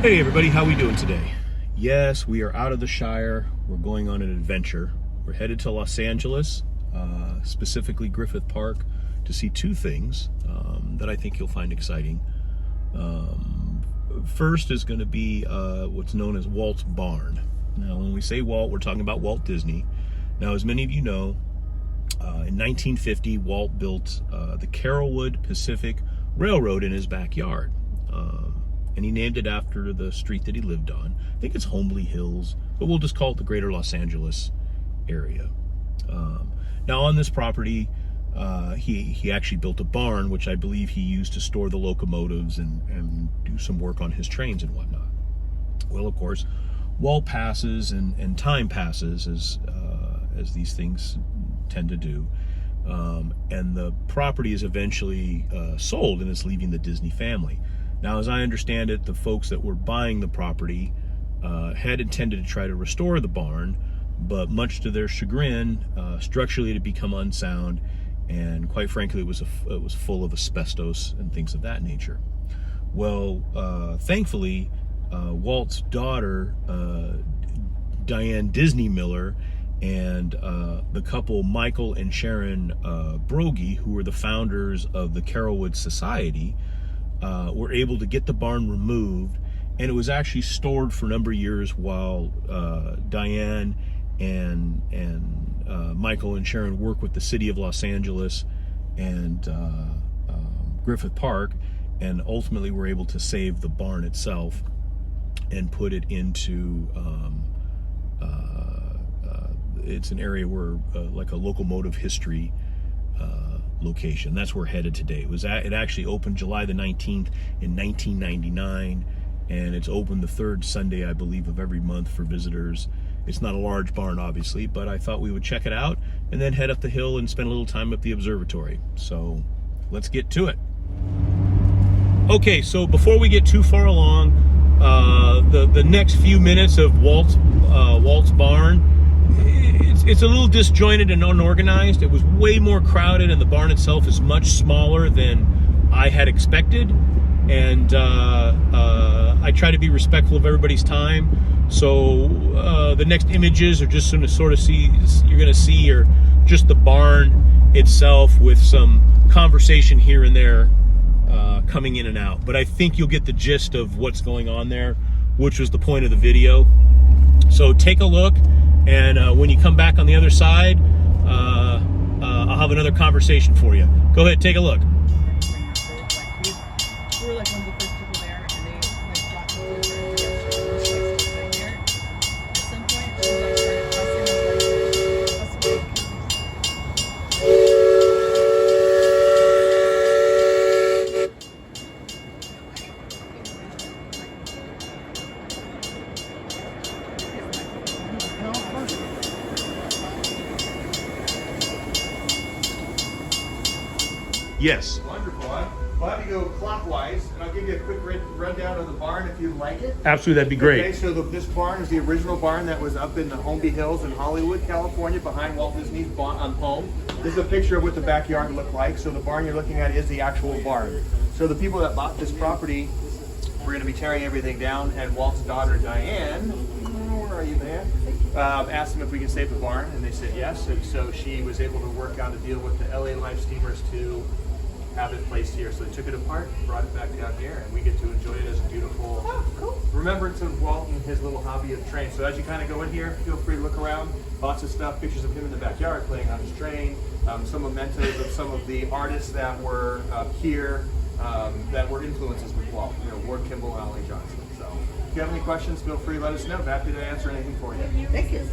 Hey everybody, how we doing today? Yes, we are out of the Shire. We're going on an adventure. We're headed to Los Angeles, specifically Griffith Park, to see two things that I think you'll find exciting. First is going to be what's known as Walt's Barn. Now, when we say Walt, we're talking about Walt Disney. Now, as many of you know, in 1950, Walt built the Carolwood Pacific Railroad in his backyard. And he named it after the street that he lived on. I think it's Homely Hills, but we'll just call it the greater Los Angeles area. Now on this property, he actually built a barn, which I believe he used to store the locomotives and do some work on his trains and whatnot. Well, of course, Walt passes and time passes as these things tend to do. And the property is eventually sold and it's leaving the Disney family. Now, as I understand it, the folks that were buying the property had intended to try to restore the barn, but much to their chagrin, structurally it had become unsound, and quite frankly, it was full of asbestos and things of that nature. Well, thankfully, Walt's daughter, Diane Disney Miller, and the couple Michael and Sharon Brogy, who were the founders of the Carolwood Society, were able to get the barn removed, and it was actually stored for a number of years while Diane and Michael and Sharon worked with the city of Los Angeles and Griffith Park, and ultimately were able to save the barn itself and put it into it's an area where like a locomotive history location. That's where we're headed today. It actually opened July the 19th in 1999, and it's open the third Sunday, I believe, of every month for visitors. It's not a large barn, obviously, but I thought we would check it out and then head up the hill and spend a little time at the Observatory. So let's get to it. Okay, so before we get too far along, the next few minutes of Walt's barn, it's a little disjointed and unorganized. It was way more crowded, and the barn itself is much smaller than I had expected. And I try to be respectful of everybody's time. So the next images are just going to sort of you're going to see are just the barn itself with some conversation here and there coming in and out. But I think you'll get the gist of what's going on there, which was the point of the video. So take a look. And when you come back on the other side, I'll have another conversation for you. Go ahead, take a look. We were like one of the first people there, and they like brought me over and sitting there. At some point, she like started fussing. I was like, Yes. Wonderful. We'll have you go clockwise, and I'll give you a quick rundown of the barn if you'd like it. Absolutely, that'd be great. Okay, so this barn is the original barn that was up in the Homely Hills in Hollywood, California, behind Walt Disney's home. This is a picture of what the backyard looked like. So the barn you're looking at is the actual barn. So the people that bought this property were going to be tearing everything down, and Walt's daughter, Diane, where are you, man? Asked them if we could save the barn, and they said yes. And so she was able to work out a deal with the LA Life steamers to have it placed here. So they took it apart, brought it back down here, and we get to enjoy it as a beautiful remembrance of Walt and his little hobby of trains. So as you kind of go in here, feel free to look around. Lots of stuff, pictures of him in the backyard playing on his train, some mementos of some of the artists that were here that were influences with Walt. You know, Ward Kimball and Ollie Johnson. So if you have any questions, feel free to let us know. Happy to answer anything for you. thank you.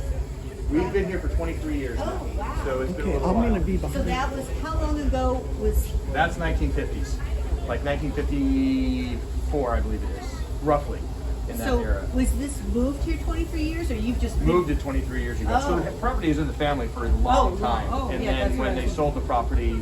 We've been here for 23 years now. Oh, wow. So it's been a Okay, little I'm while. gonna be behind. So that was, how long ago was, That's 1950s. Like 1954, I believe it is. Roughly in that so era. was this moved here 23 years, or you've just been? Moved it 23 years ago. So the property is in the family for a long time. And yeah, then that's when what I they was- sold the property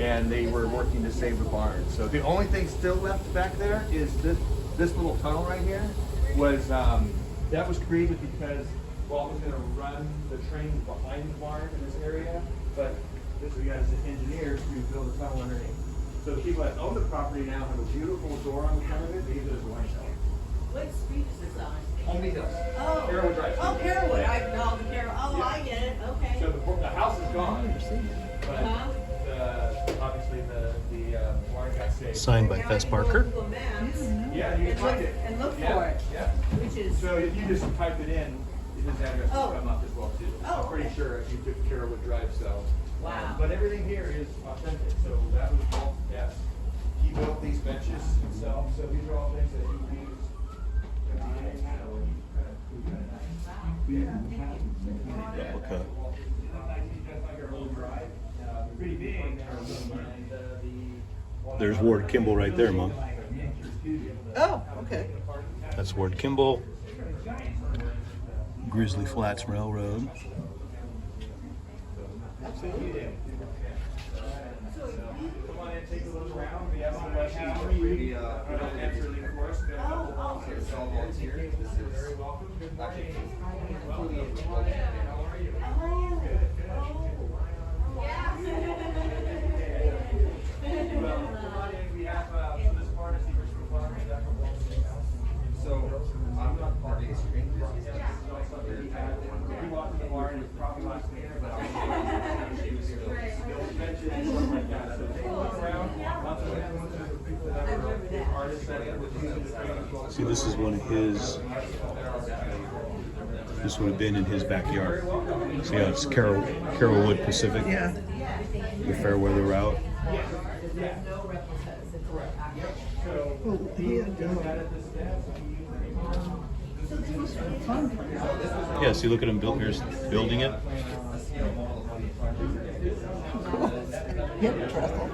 and they were working to save the barn. So the only thing still left back there is this little tunnel right here was that was created because Walt was going to run the train behind the barn in this area, but this is guys engineers who build a tunnel underneath. So the people that own the property now have a beautiful door on the front of it. They use it as a wine cellar. What street is this on? Homeby Hills. Oh. Carolwood Drive. Oh, Carolwood, I know the Carol, oh, I get it, okay. So the house is gone, but Huh? obviously the barn got saved. Signed by Now I Fess can go Parker. to Google Maps Yeah, you can and look, find it. and look Yeah, for it, yeah. which is, So if you just type it in, his address will Oh. come up as well too. Oh, I'm pretty okay. sure if you took Carolwood Drive, so. Wow. But everything here is authentic, so that was Walt's desk. He built these benches himself, so these are all things that he used. Replica. Pretty big. There's Ward Kimball right there, Mom. oh, okay. That's Ward Kimball. Grizzly Flats Railroad. Come on in, take a look around. We have some questions for you. Answer them, of course. It's all volunteer. This is Very welcome. Good morning. actually How are you? Well, come on in. We have, so this part is the original barn. Is that from Walt Disney Family? so I'm not the biggest screen. This is also something we had. If you walk in the barn, it's probably last there, but built benches and stuff like that. So take a look around. Lots of influences of people that were artists that would use this training as well. See, this is one of his. This would have been in his backyard. See how it's Carolwood Pacific? Yeah. The Fairweather route. Oh, he had, so this was fun for him. Yeah, see, look at him building it. Hip truffle.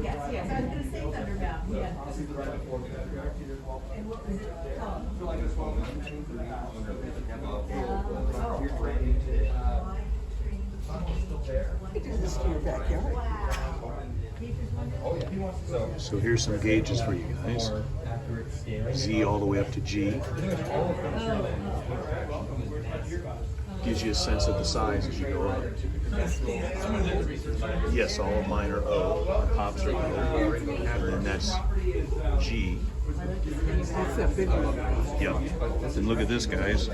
Yes, yes, I was gonna say Thunderbound, yeah. And what was it called? You do this to your backyard. So here's some gauges for you guys. Z all the way up to G. Gives you a sense of the size as you go up. Yes, all of mine are O. Pops are O. And then that's G. That's that big one. Yep. And look at this, guys.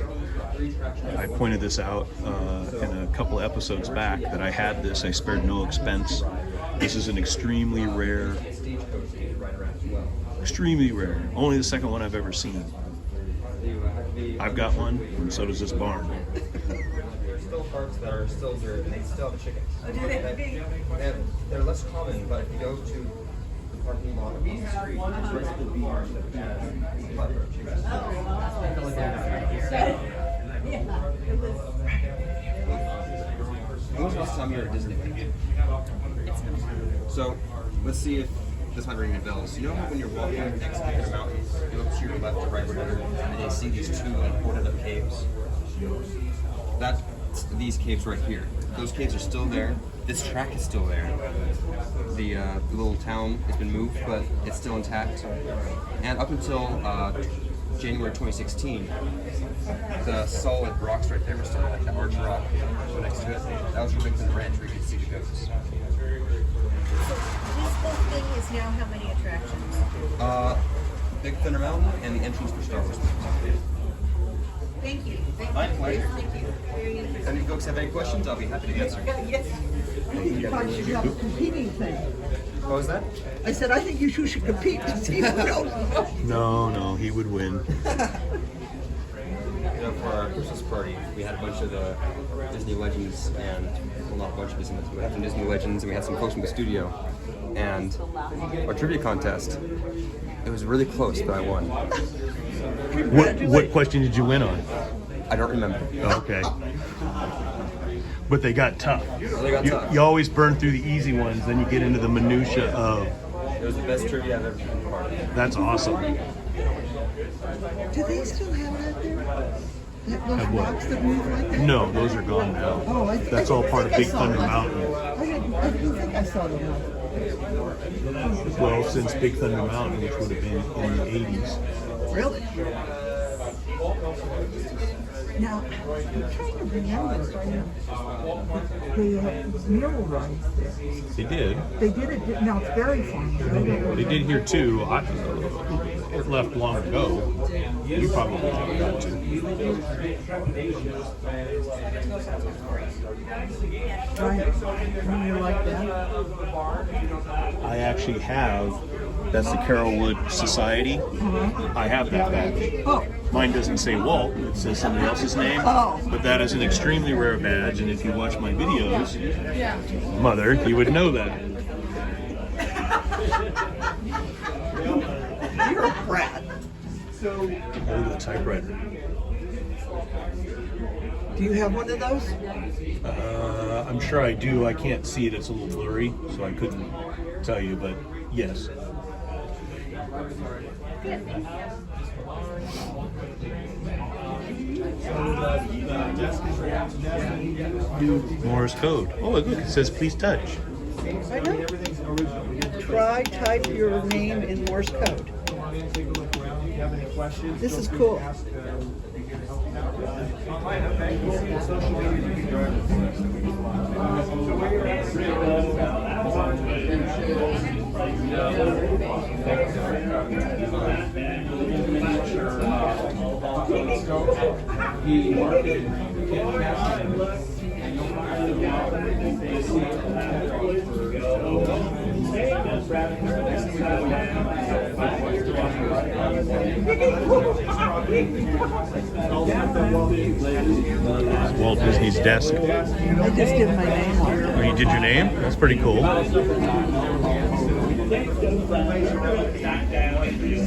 I pointed this out in a couple episodes back that I had this. I spared no expense. This is an extremely rare, only the second one I've ever seen. I've got one, and so does this barn. There's still parts that are still there, and they still have the chickens. Oh, do they? And they're less common, but if you go to the parking lot across the street, it's right to the barn that has a plethora of chickens. Yeah, it was. When was the last time you were at Disneyland? So, let's see if this might ring any bells. You know how when you're walking next to the mountains, you look to your left or right, whatever, and you see these two boarded up caves? That's these caves right here. Those caves are still there. This track is still there. The little town has been moved, but it's still intact. And up until January 2016, the solid rocks right there were still like that arch rock next to it. That was your Bigfoot Ranch where you could see the goats. This whole thing is now how many attractions? Big Thunder Mountain and the entrance for Star Wars. Thank you. My pleasure. Thank you. Very If interesting. any folks have any questions, I'll be happy to answer. Yes. I think you probably should have a competing thing. What was that? I said, I think you two should compete to see who knows. No, he would win. You know, for our Christmas party, we had a bunch of the Disney legends and, well, not a bunch of Disney legends, we had some Disney legends and we had some folks from the studio. And our trivia contest, it was really close, but I won. What question did you win on? I don't remember. Okay. But they got tough. They got tough. You always burn through the easy ones, then you get into the minutia of. It was the best trivia I've ever been a part of. That's awesome. Do they still have that there? Those Have what? rocks that move like that? No, those are gone now. Oh, That's all part of Big Thunder Mountain. I didn't think I saw them. Well, since Big Thunder Mountain, which would have been in the 80s. Really? Now, I'm trying to remember. They had mural rides there. They did. They did it. Now it's very fun. They did here too. It left long ago. You probably never got to. Right. You like that? I actually have. That's the Carolwood Society. I have that badge. Oh. Mine doesn't say Walt, it says somebody else's name. Oh. But that is an extremely rare badge, and if you watch my videos, Mother, you would know that. You're a brat. Look at the typewriter. Do you have one of those? I'm sure I do. I can't see it. It's a little blurry, so I couldn't tell you, but yes. Morse code. Oh, look, it says please touch. I know. Try type your name in Morse code. This is cool. Walt Disney's desk. I just did my name on it. Oh, you did your name? That's pretty cool.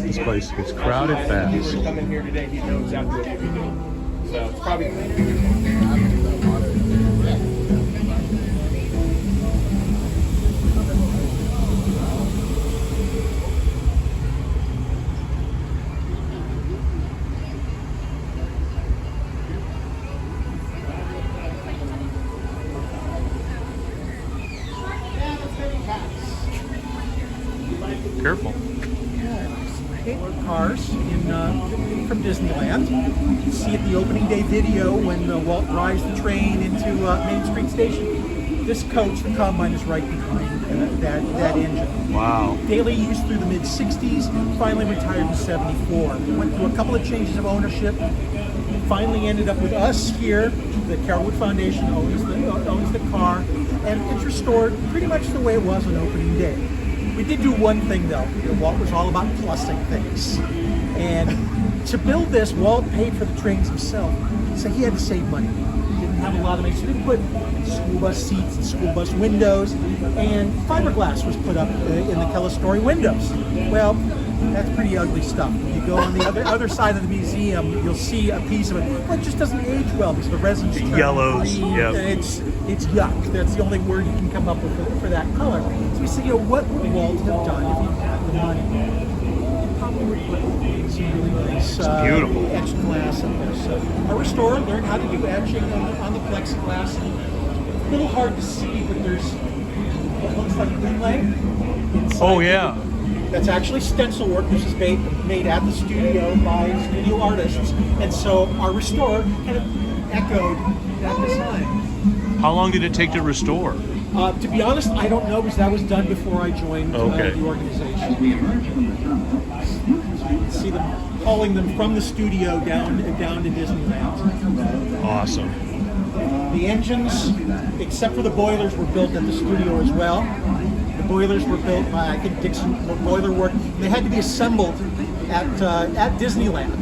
This place gets crowded fast. Come in here today, he knows exactly what we do. So it's probably. Careful. Paper cars from Disneyland. You can see at the opening day video when Walt drives the train into Main Street Station. This coach, the Combine, is right behind that engine. Wow. Daily use through the mid-60s, finally retired in 74. Went through a couple of changes of ownership, finally ended up with us here. The Carolwood Foundation owns the car, and it's restored pretty much the way it was on opening day. We did do one thing though. Walt was all about plussing things. And to build this, Walt paid for the trains himself. So he had to save money. He didn't have a lot of money. So he put school bus seats and school bus windows, and fiberglass was put up in the Kelly windows. Well, that's pretty ugly stuff. When you go on the other side of the museum, you'll see a piece of it. Well, it just doesn't age well because the resin's turning yellows, green, yep. and it's yuck. That's the only word you can come up with for that color. So we said, what would Walt have done if he had the money? He probably would put some really nice beautiful. etched glass in there. So our restorer learned how to do etching on the plexiglass. A little hard to see, but there's what looks like inlay inside. Oh, yeah. That's actually stencil work. This is made at the studio by studio artists. And so our restorer kind of echoed that design. How long did it take to restore? To be honest, I don't know because that was done before I joined the organization. You can see them hauling them from the studio down to Disneyland. Awesome. The engines, except for the boilers, were built at the studio as well. The boilers were built by, I think, Dixon Boiler Work. They had to be assembled at Disneyland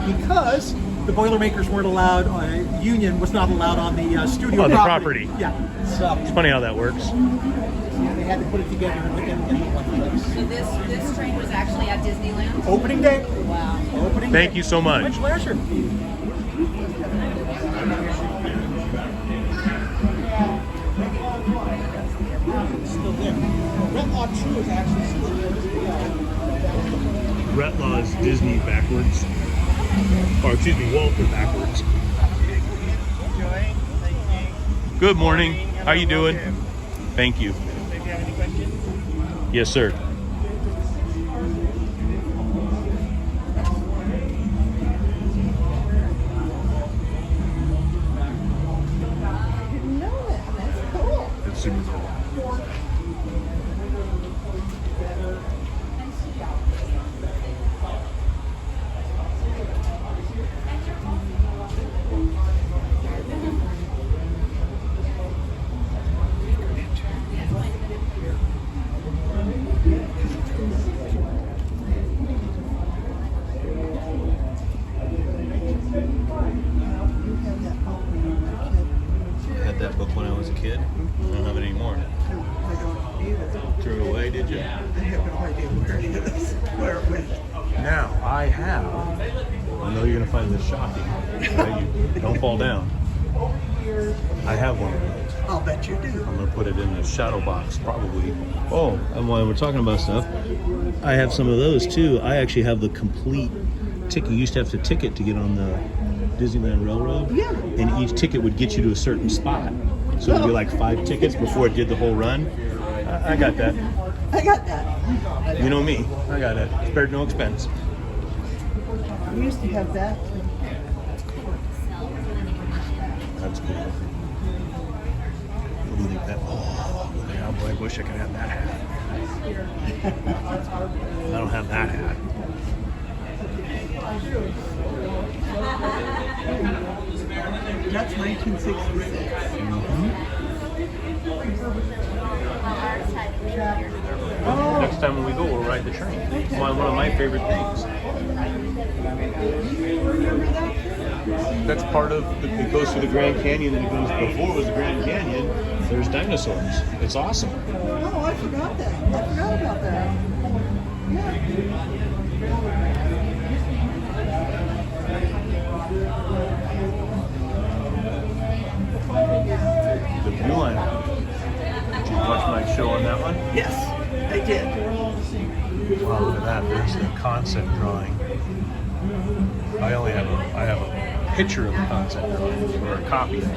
because the Boilermakers weren't allowed. Union was not allowed on the studio property. Yeah, so It's funny how that works. they had to put it together in one place. So this train was actually at Disneyland? Opening day. Wow. Opening Thank day. you so much. My pleasure. Still there. Retlaw 2 is actually still there as well. Retlaw is Disney backwards. Or excuse me, Walter backwards. Good morning. How you doing? Thank you. Yes, sir. kid. I don't have it anymore. I don't either. Threw it away, did you? I have no idea where it is, where it went. Now, I have. I know you're going to find this shocking. Right? You don't fall down. I have one of those. I'll bet you do. I'm going to put it in the shadow box, probably. Oh, and while we're talking about stuff, I have some of those too. I actually have the complete ticket. You used to have to ticket to get on the Disneyland Railroad. Yeah. And each ticket would get you to a certain spot. So it'd be like 5 tickets before it did the whole run. I got that. I got that. You know me. I got it. Spared no expense. We used to have that. That's cool. What do you think that? Oh, yeah, boy, I wish I could have that hat. I don't have that hat. That's 1966. Oh, Next time when we go, we'll ride the train. It's one of my favorite things. That's part of, it goes through the Grand Canyon, and it goes, before it was the Grand Canyon, there's dinosaurs. It's awesome. oh, I forgot that. I forgot about that. The Blue Line. Did you watch my show on that one? Yes, I did. Wow, look at that. There's the concept drawing. I have a picture of the concept drawing, or a copy of it.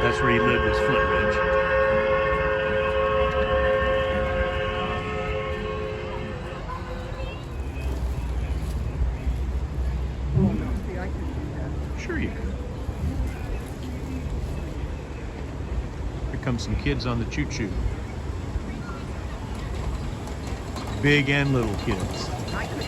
That's where he lived, was Flint Ridge. See, I could do that. Sure you could. Here come some kids on the choo-choo. Big and little kids. I could.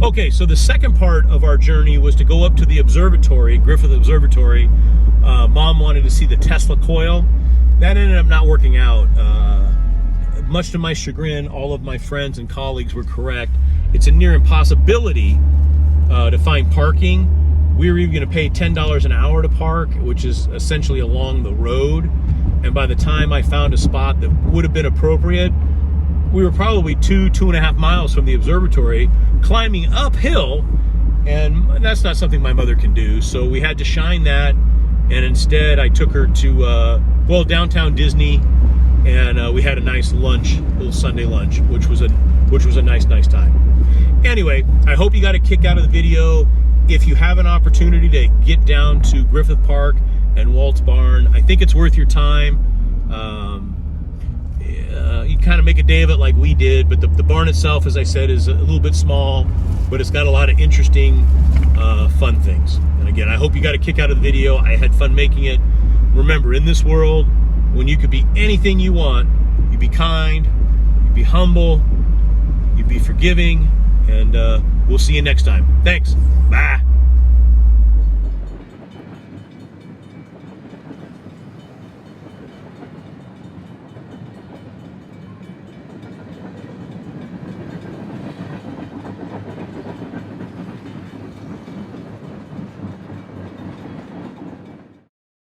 Okay, so the second part of our journey was to go up to the observatory, Griffith Observatory. Mom wanted to see the Tesla coil. That ended up not working out. Much to my chagrin, all of my friends and colleagues were correct. It's a near impossibility to find parking. We were even going to pay $10 an hour to park, which is essentially along the road. And by the time I found a spot that would have been appropriate, we were probably 2.5 miles from the observatory, climbing uphill, and that's not something my mother can do. So we had to shine that, and instead I took her to downtown Disney, and we had a nice lunch, little Sunday lunch, which was a nice time. Anyway, I hope you got a kick out of the video. If you have an opportunity to get down to Griffith Park and Walt's Barn, I think it's worth your time. You kind of make a day of it like we did, but the barn itself, as I said, is a little bit small, but it's got a lot of interesting, fun things. And again, I hope you got a kick out of the video. I had fun making it. Remember, in this world, when you could be anything you want, you be kind, you be humble, you be forgiving, and we'll see you next time. Thanks. Bye.